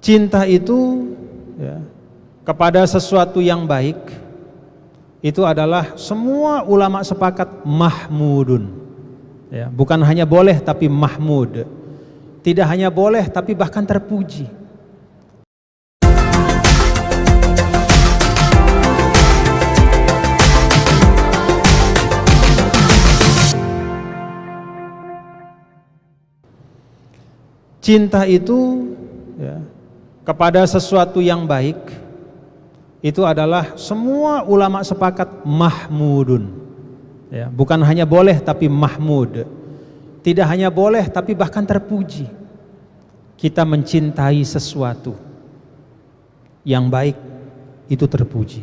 Cinta itu ya, kepada sesuatu yang baik itu adalah semua ulama sepakat mahmudun. Ya, bukan hanya boleh tapi mahmud. Tidak hanya boleh tapi bahkan terpuji. Cinta itu ya, kepada sesuatu yang baik itu adalah semua ulama sepakat mahmudun. Ya, bukan hanya boleh tapi mahmud. Tidak hanya boleh tapi bahkan terpuji. Kita mencintai sesuatu yang baik itu terpuji.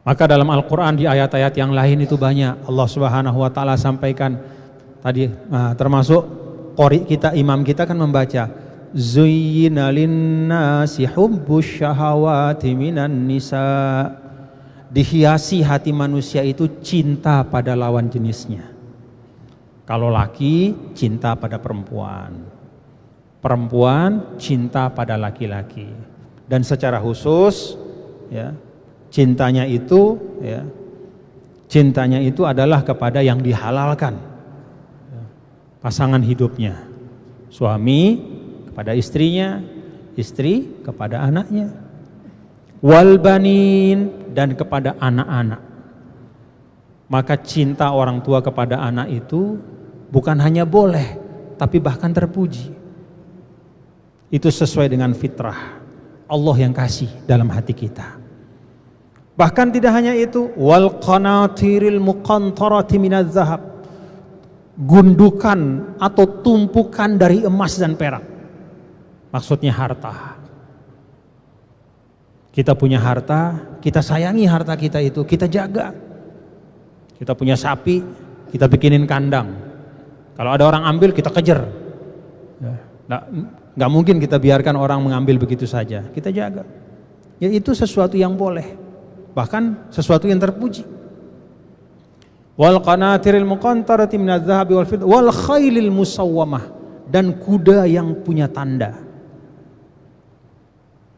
Maka dalam Al-Quran di ayat-ayat yang lain itu banyak Allah Subhanahu wa ta'ala sampaikan tadi, termasuk qori kita, imam kita kan membaca zuyyina linnasi hubbus syahawati minan nisa. Dihiasi hati manusia itu cinta pada lawan jenisnya. Kalau laki cinta pada perempuan, perempuan cinta pada laki-laki. Dan secara khusus ya, cintanya itu adalah kepada yang dihalalkan. Pasangan hidupnya, suami kepada istrinya, istri kepada anaknya, wal banin, dan kepada anak-anak. Maka cinta orang tua kepada anak itu bukan hanya boleh tapi bahkan terpuji. Itu sesuai dengan fitrah Allah yang kasih dalam hati kita. Bahkan tidak hanya itu, wal qanatiril muqantarati minaz zahab, gundukan atau tumpukan dari emas dan perak. Maksudnya harta. Kita punya harta, kita sayangi harta kita itu, kita jaga. Kita punya sapi, kita bikinin kandang. Kalau ada orang ambil, kita kejar. Nggak mungkin kita biarkan orang mengambil begitu saja. Kita jaga. Ya itu sesuatu yang boleh, bahkan sesuatu yang terpuji. Wal qanatiril muqantarati minaz zahabi wal fiddah wal khailil musawwamah, dan kuda yang punya tanda.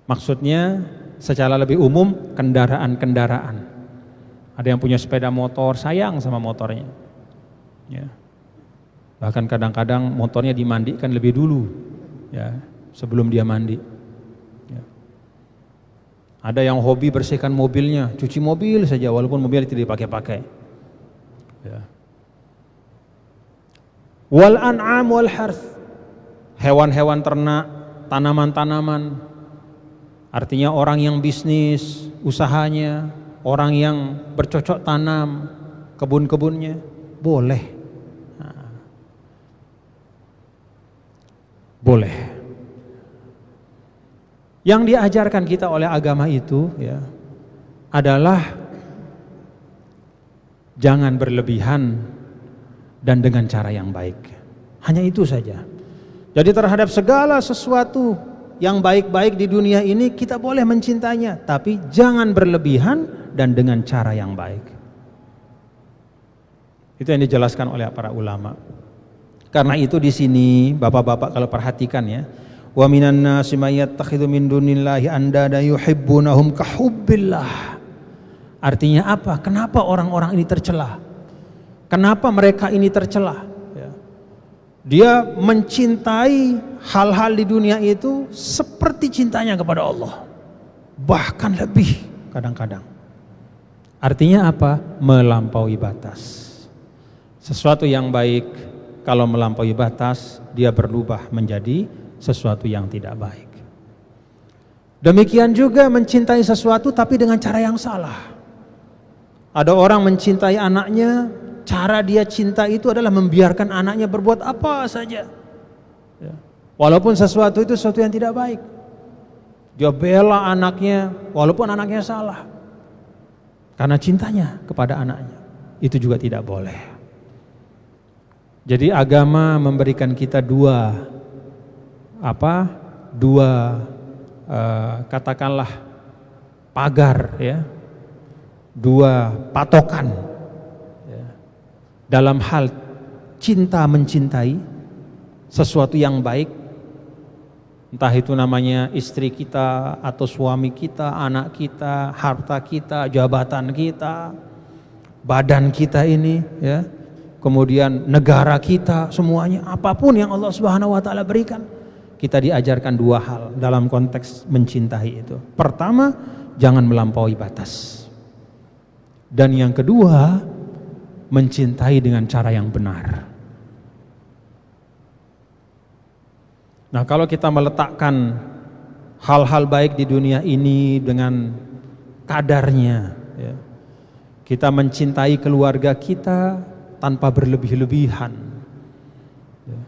Maksudnya secara lebih umum kendaraan-kendaraan. Ada yang punya sepeda motor, sayang sama motornya. Ya. Bahkan kadang-kadang motornya dimandikan lebih dulu, ya, sebelum dia mandi. Ya. Ada yang hobi bersihkan mobilnya, cuci mobil saja walaupun mobilnya tidak dipakai-pakai. Ya. Wal an'am wal harth, hewan-hewan ternak, tanaman-tanaman. Artinya orang yang bisnis usahanya, orang yang bercocok tanam kebun-kebunnya, boleh. Boleh. Yang diajarkan kita oleh agama itu ya, adalah jangan berlebihan dan dengan cara yang baik. Hanya itu saja. Jadi terhadap segala sesuatu yang baik-baik di dunia ini kita boleh mencintainya, tapi jangan berlebihan dan dengan cara yang baik. Itu yang dijelaskan oleh para ulama. Karena itu di sini bapak-bapak kalau perhatikan ya, wa minan nasi may yattakhidhu min dunillahi andada yuhibbunahum ka hubbillah. Artinya apa? Kenapa orang-orang ini tercela? Kenapa mereka ini tercela? Dia mencintai hal-hal di dunia itu seperti cintanya kepada Allah, bahkan lebih kadang-kadang. Artinya apa? Melampaui batas. Sesuatu yang baik kalau melampaui batas, dia berubah menjadi sesuatu yang tidak baik. Demikian juga mencintai sesuatu tapi dengan cara yang salah. Ada orang mencintai anaknya, cara dia cinta itu adalah membiarkan anaknya berbuat apa saja, ya. Walaupun sesuatu itu sesuatu yang tidak baik. Dia bela anaknya walaupun anaknya salah, karena cintanya kepada anaknya. Itu juga tidak boleh. Jadi agama memberikan kita dua katakanlah pagar ya, dua patokan ya, dalam hal cinta mencintai sesuatu yang baik Entah itu namanya istri kita atau suami kita, anak kita, harta kita, jabatan kita, badan kita ini, ya, kemudian negara kita, semuanya, apapun yang Allah Subhanahu wa taala berikan, kita diajarkan dua hal dalam konteks mencintai itu. Pertama, jangan melampaui batas. Dan yang kedua, mencintai dengan cara yang benar. Nah, kalau kita meletakkan hal-hal baik di dunia ini dengan kadarnya, ya, kita mencintai keluarga kita tanpa berlebih-lebihan, ya.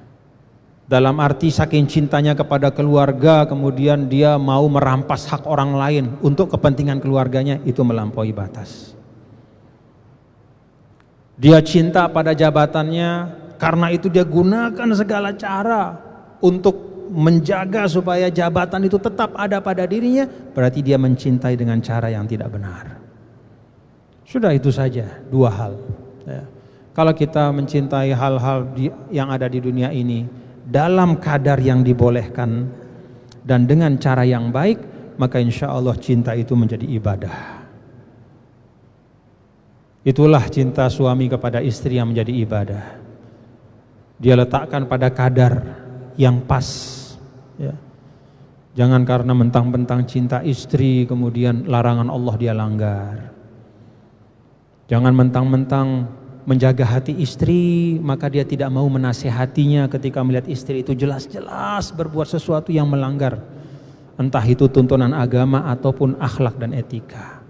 Dalam arti saking cintanya kepada keluarga, kemudian dia mau merampas hak orang lain untuk kepentingan keluarganya, itu melampaui batas. Dia cinta pada jabatannya, karena itu dia gunakan segala cara untuk menjaga supaya jabatan itu tetap ada pada dirinya, berarti dia mencintai dengan cara yang tidak benar. Sudah itu saja, dua hal, ya. Kalau kita mencintai hal-hal yang ada di dunia ini dalam kadar yang dibolehkan dan dengan cara yang baik, maka insya Allah cinta itu menjadi ibadah. Itulah cinta suami kepada istri yang menjadi ibadah. Dia letakkan pada kadar yang pas, ya. Jangan karena mentang-mentang cinta istri kemudian larangan Allah dia langgar. Jangan mentang-mentang menjaga hati istri maka dia tidak mau menasihatinya ketika melihat istri itu jelas-jelas berbuat sesuatu yang melanggar, entah itu tuntunan agama ataupun akhlak dan etika.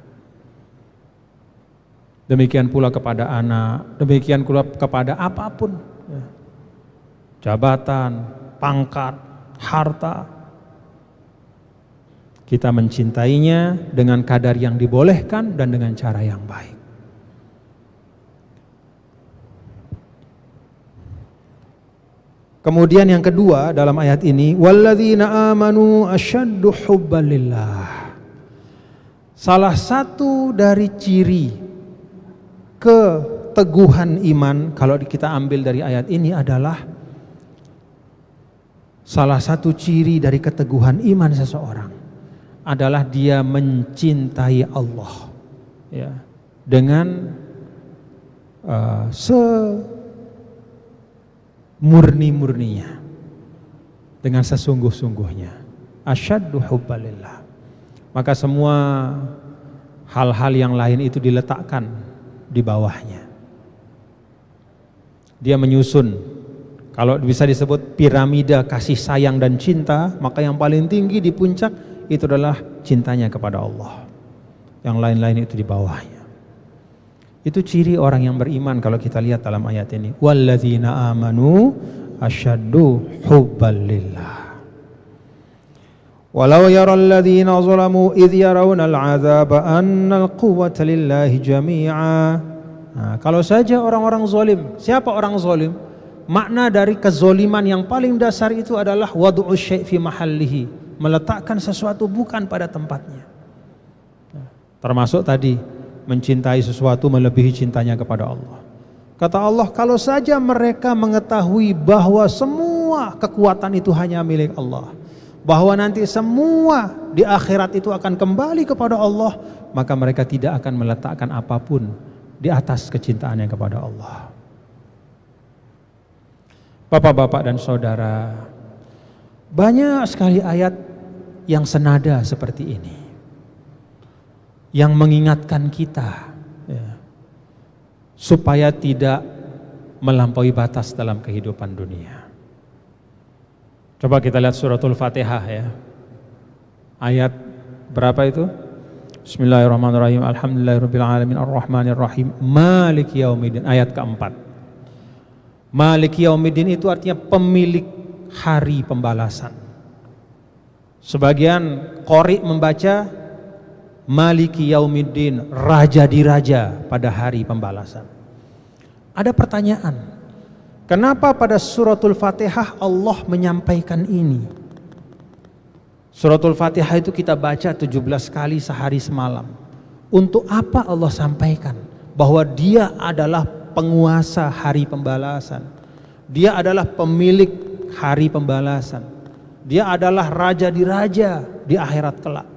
Demikian pula kepada anak, demikian pula kepada apapun, ya. Jabatan, pangkat, harta, kita mencintainya dengan kadar yang dibolehkan dan dengan cara yang baik. Kemudian yang kedua dalam ayat ini, walladzina amanu asyaddu hubban lillah. Salah satu dari ciri keteguhan iman kalau kita ambil dari ayat ini adalah salah satu ciri dari keteguhan iman seseorang adalah dia mencintai Allah, ya, dengan semurni-murninya, dengan sesungguh-sungguhnya. Asyaddu hubbalillah. Maka semua hal-hal yang lain itu diletakkan di bawahnya. Dia menyusun. Kalau bisa disebut piramida kasih sayang dan cinta, maka yang paling tinggi di puncak itu adalah cintanya kepada Allah. Yang lain-lain itu di bawahnya. Itu ciri orang yang beriman kalau kita lihat dalam ayat ini. Walladzina amanu asyaddu hubban lillah. Walau yaral ladzina zalamu idh yarawna al-'adzaba annal quwwata lillahi jami'a. Nah, kalau saja orang-orang zalim, siapa orang zalim? Makna dari kezoliman yang paling dasar itu adalah wadu'u syai' fi mahallihi, meletakkan sesuatu bukan pada tempatnya. Termasuk tadi mencintai sesuatu melebihi cintanya kepada Allah. Kata Allah, kalau saja mereka mengetahui bahwa semua kekuatan itu hanya milik Allah, bahwa nanti semua di akhirat itu akan kembali kepada Allah, maka mereka tidak akan meletakkan apapun di atas kecintaannya kepada Allah. Bapak-bapak dan saudara, banyak sekali ayat yang senada seperti ini, yang mengingatkan kita, ya, supaya tidak melampaui batas dalam kehidupan dunia. Coba kita lihat suratul Fatihah, ya. Ayat berapa itu? Bismillahirrahmanirrahim. Alhamdulillahirabbil alamin arrahmanir rahim maliki yaumiddin. Ayat keempat. Maliki yaumiddin itu artinya pemilik hari pembalasan. Sebagian qori membaca Maliki yaumiddin, raja di raja pada hari pembalasan. Ada pertanyaan, kenapa pada suratul Fatihah Allah menyampaikan ini? Suratul Fatihah itu kita baca 17 kali sehari semalam. Untuk apa Allah sampaikan bahwa Dia adalah penguasa hari pembalasan, Dia adalah pemilik hari pembalasan? Dia adalah raja di raja di akhirat kelak.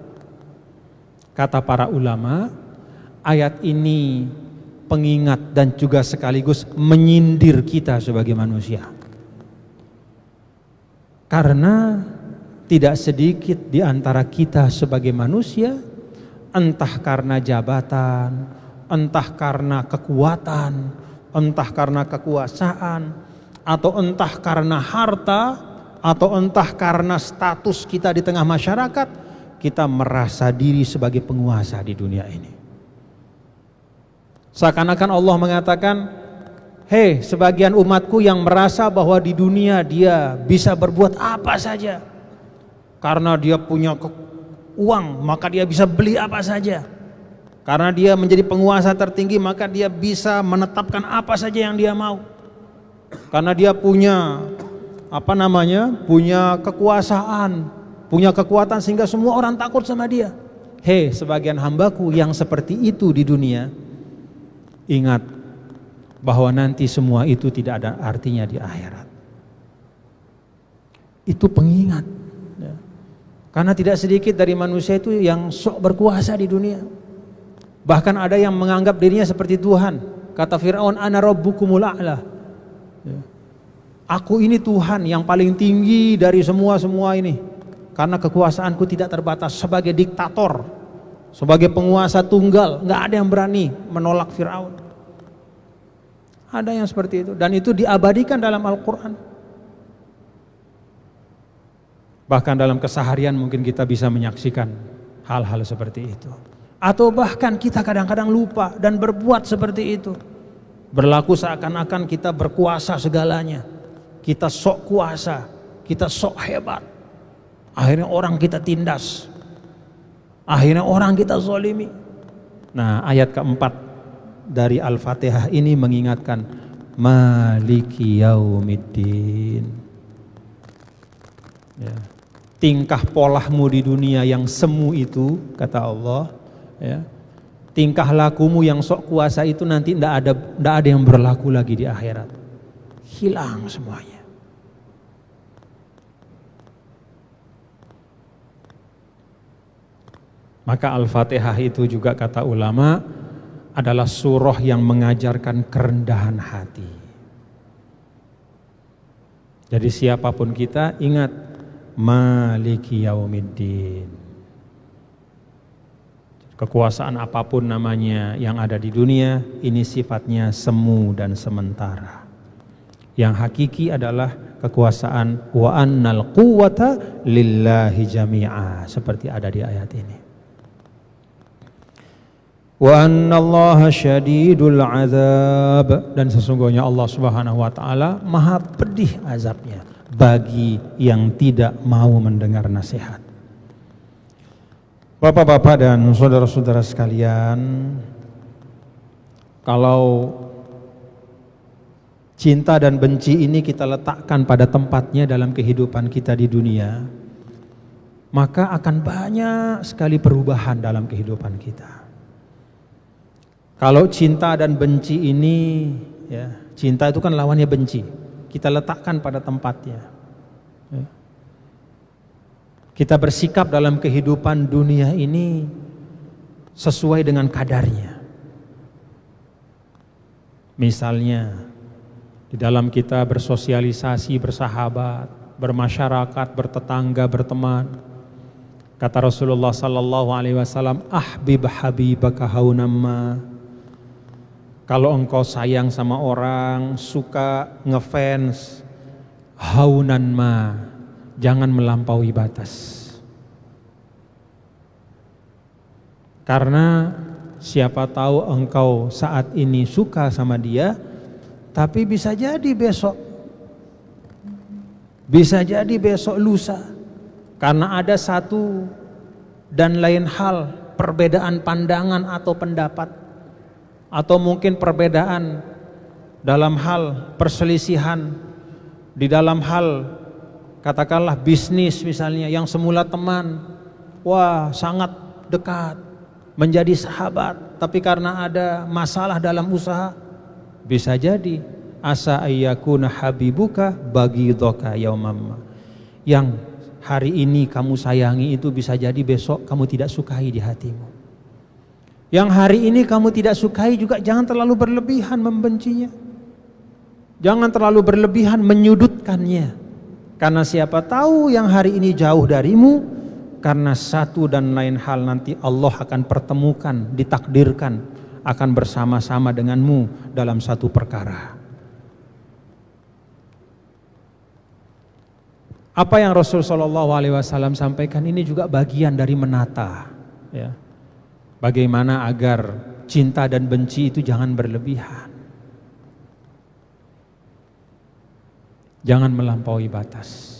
Kata para ulama, ayat ini pengingat dan juga sekaligus menyindir kita sebagai manusia. Karena tidak sedikit di antara kita sebagai manusia, entah karena jabatan, entah karena kekuatan, entah karena kekuasaan, atau entah karena harta, atau entah karena status kita di tengah masyarakat, kita merasa diri sebagai penguasa di dunia ini. Seakan-akan Allah mengatakan, hei sebagian umatku yang merasa bahwa di dunia dia bisa berbuat apa saja. Karena dia punya uang, maka dia bisa beli apa saja. Karena dia menjadi penguasa tertinggi, maka dia bisa menetapkan apa saja yang dia mau. Karena dia punya punya kekuasaan, punya kekuatan sehingga semua orang takut sama dia. Hei sebagian hambaku yang seperti itu di dunia, ingat bahwa nanti semua itu tidak ada artinya di akhirat. Itu pengingat. Karena tidak sedikit dari manusia itu yang sok berkuasa di dunia. Bahkan ada yang menganggap dirinya seperti Tuhan. Kata Fir'aun, ana rabbukumul a'la. Aku ini Tuhan yang paling tinggi dari semua ini. Karena kekuasaanku tidak terbatas. Sebagai diktator, sebagai penguasa tunggal, nggak ada yang berani menolak Fir'aun. Ada yang seperti itu, dan itu diabadikan dalam Al-Quran. Bahkan dalam keseharian mungkin kita bisa menyaksikan hal-hal seperti itu. Atau bahkan kita kadang-kadang lupa dan berbuat seperti itu. Berlaku seakan-akan kita berkuasa segalanya. Kita sok kuasa, kita sok hebat. Akhirnya orang kita tindas. Akhirnya orang kita zalimi. Nah, ayat keempat dari Al-Fatihah ini mengingatkan Maliki Yaumiddin. Ya. Tingkah polahmu di dunia yang semu itu, kata Allah, ya. Tingkah lakumu yang sok kuasa itu nanti tidak ada yang berlaku lagi di akhirat. Hilang semuanya. Maka Al-Fatihah itu juga kata ulama adalah surah yang mengajarkan kerendahan hati. Jadi siapapun kita ingat Maliki Yaumiddin. Kekuasaan apapun namanya yang ada di dunia ini sifatnya semu dan sementara. Yang hakiki adalah kekuasaan wa annal quwwata lillahi jami'a, seperti ada di ayat ini. Wa annallaha syadidul azab, dan sesungguhnya Allah Subhanahu wa taala maha pedih azabnya bagi yang tidak mau mendengar nasihat. Bapak-bapak dan saudara-saudara sekalian, kalau cinta dan benci ini kita letakkan pada tempatnya dalam kehidupan kita di dunia, maka akan banyak sekali perubahan dalam kehidupan kita. Kalau cinta dan benci ini, ya, cinta itu kan lawannya benci, kita letakkan pada tempatnya. Ya. Kita bersikap dalam kehidupan dunia ini sesuai dengan kadarnya. Misalnya, di dalam kita bersosialisasi, bersahabat, bermasyarakat, bertetangga, berteman. Kata Rasulullah sallallahu alaihi wasallam, ahbib habibaka haunamma. Kalau engkau sayang sama orang, suka ngefans, haunan ma, jangan melampaui batas. Karena siapa tahu engkau saat ini suka sama dia, tapi bisa jadi besok lusa, karena ada satu dan lain hal, perbedaan pandangan atau pendapat, atau mungkin perbedaan dalam hal perselisihan, di dalam hal katakanlah bisnis misalnya, yang semula teman, wah sangat dekat, menjadi sahabat, tapi karena ada masalah dalam usaha, bisa jadi asa ayyakuna habibuka bagidhoka yaumamma, yang hari ini kamu sayangi itu bisa jadi besok kamu tidak sukai di hatimu. Yang hari ini kamu tidak sukai juga jangan terlalu berlebihan membencinya. Jangan terlalu berlebihan menyudutkannya. Karena siapa tahu yang hari ini jauh darimu, karena satu dan lain hal nanti Allah akan pertemukan, ditakdirkan akan bersama-sama denganmu dalam satu perkara. Apa yang Rasul SAW sampaikan ini juga bagian dari menata, ya. Bagaimana agar cinta dan benci itu jangan berlebihan, jangan melampaui batas.